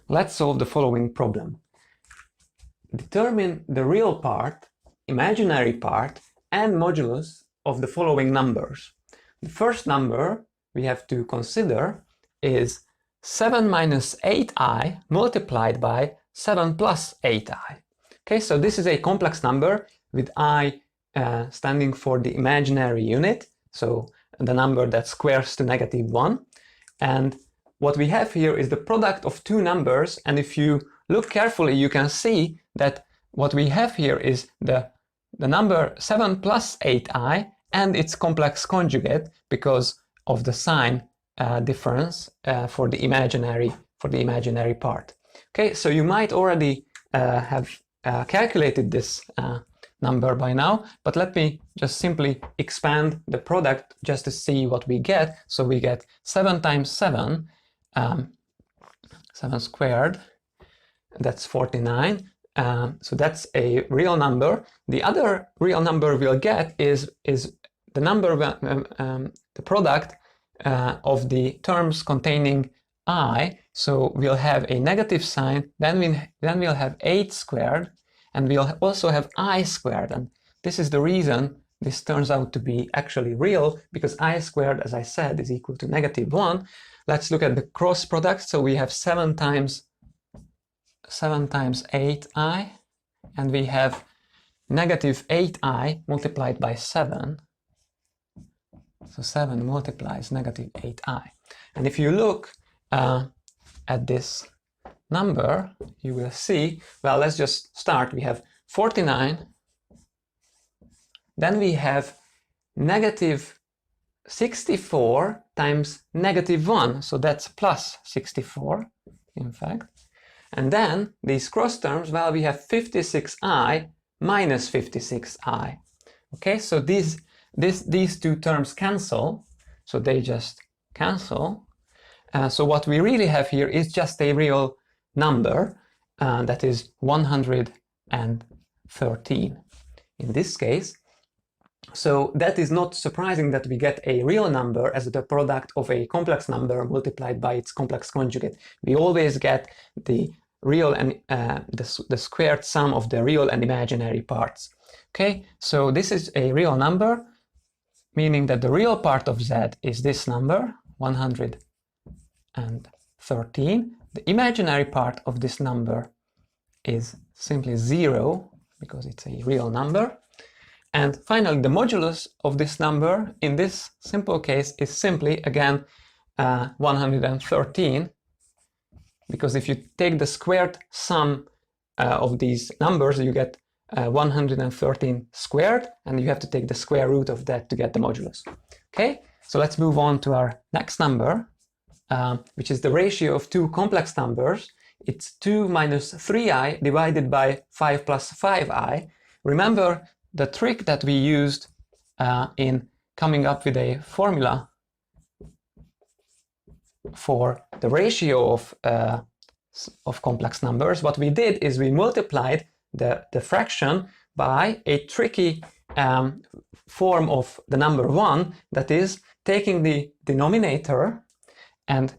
Let's solve the following problem. Determine the real part, imaginary part, and modulus of the following numbers. The first number we have to consider is 7 minus 8i multiplied by 7 plus 8i. Okay, so this is a complex number with I standing for the imaginary unit, so the number that squares to -1. And what we have here is the product of two numbers, and if you look carefully you can see that what we have here is the number 7 plus 8i and its complex conjugate because of the sign difference for the imaginary part. Okay, so you might already have calculated this number by now, but let me just simply expand the product just to see what we get. So we get 7 times 7, 7 squared, that's 49. So that's a real number. The other real number we'll get is the number, the product of the terms containing I. So we'll have a negative sign, then we'll have 8 squared, and we'll also have I squared. And this is the reason this turns out to be actually real, because I squared, as I said, is equal to -1. Let's look at the cross product. So we have 7 times 8i, and we have -8i multiplied by 7. So 7 multiplies -8i. And if you look at this number, you will see, well, let's just start. We have 49, then we have -64 times -1, so that's plus 64, in fact. And then these cross terms, well, we have 56i minus 56i. Okay, so these two terms cancel, so they just cancel. So what we really have here is just a real number, that is 113 in this case. So that is not surprising that we get a real number as the product of a complex number multiplied by its complex conjugate. We always get the real and the squared sum of the real and imaginary parts. Okay, so this is a real number, meaning that the real part of z is this number, 113. The imaginary part of this number is simply 0, because it's a real number. And finally, the modulus of this number in this simple case is simply, again, 113, because if you take the squared sum of these numbers, you get 113 squared, and you have to take the square root of that to get the modulus. Okay, so let's move on to our next number, which is the ratio of two complex numbers. It's 2 minus 3i divided by 5 plus 5i. Remember the trick that we used in coming up with a formula for the ratio of complex numbers. What we did is we multiplied the fraction by a tricky form of the number 1, that is taking the denominator and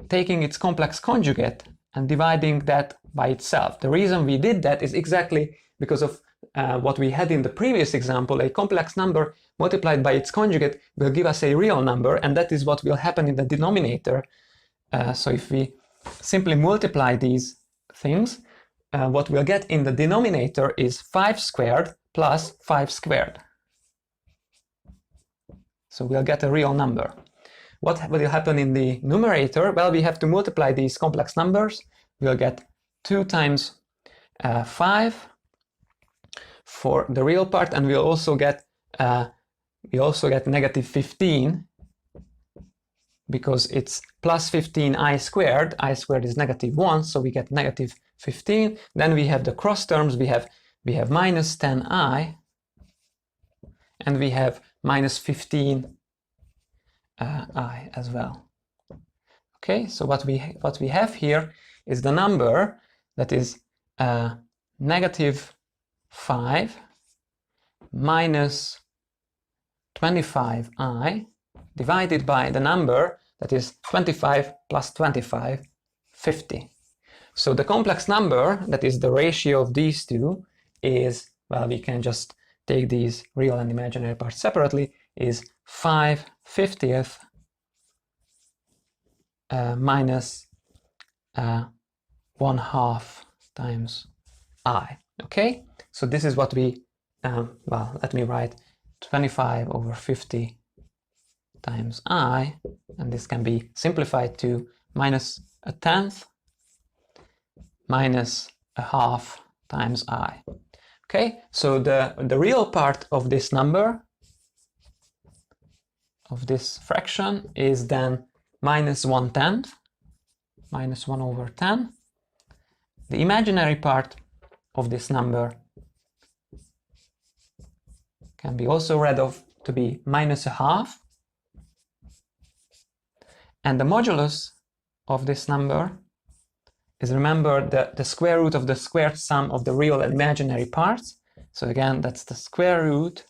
taking its complex conjugate and dividing that by itself. The reason we did that is exactly because of what we had in the previous example. A complex number multiplied by its conjugate will give us a real number, and that is what will happen in the denominator. So if we simply multiply these things, what we'll get in the denominator is 5 squared plus 5 squared. So we'll get a real number. What will happen in the numerator? Well, we have to multiply these complex numbers. We'll get 2 times 5 for the real part, and we'll also get -15, because it's plus 15i squared. I squared is -1, so we get -15. Then we have the cross terms. We have minus 10i, and we have minus 15i as well. Okay, so what we have here is the number that is -5 minus 25i divided by the number that is 25 plus 25, 50. So the complex number, that is the ratio of these two, is, well, we can just take these real and imaginary parts separately, is 5/50 minus 1/2 times I. Okay, so this is what we, well, let me write 25/50 times I, and this can be simplified to minus 1/10 minus 1/2 times I. Okay, so the real part of this number, of this fraction, is then minus 1/10, minus 1/10. The imaginary part of this number can be also read off to be minus 1/2. And the modulus of this number is, remember, the square root of the squared sum of the real and imaginary parts. So again, that's the square root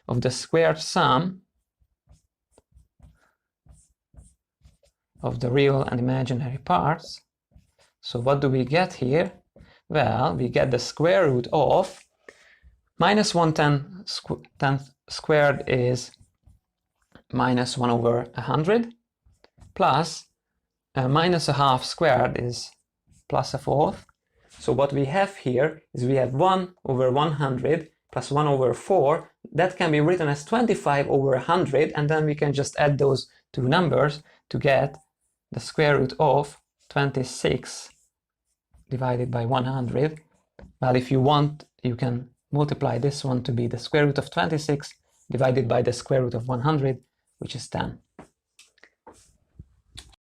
of the squared sum of the real and imaginary parts. So what do we get here? Well, we get the square root of minus 1/10 squared is minus 1/100, plus minus 1/2 squared is plus 1/4. So what we have here is we have 1/100 plus 1/4. That can be written as 25/100, and then we can just add those two numbers to get the square root of 26 divided by 100. Well, if you want, you can multiply this one to be the square root of 26 divided by the square root of 100, which is 10.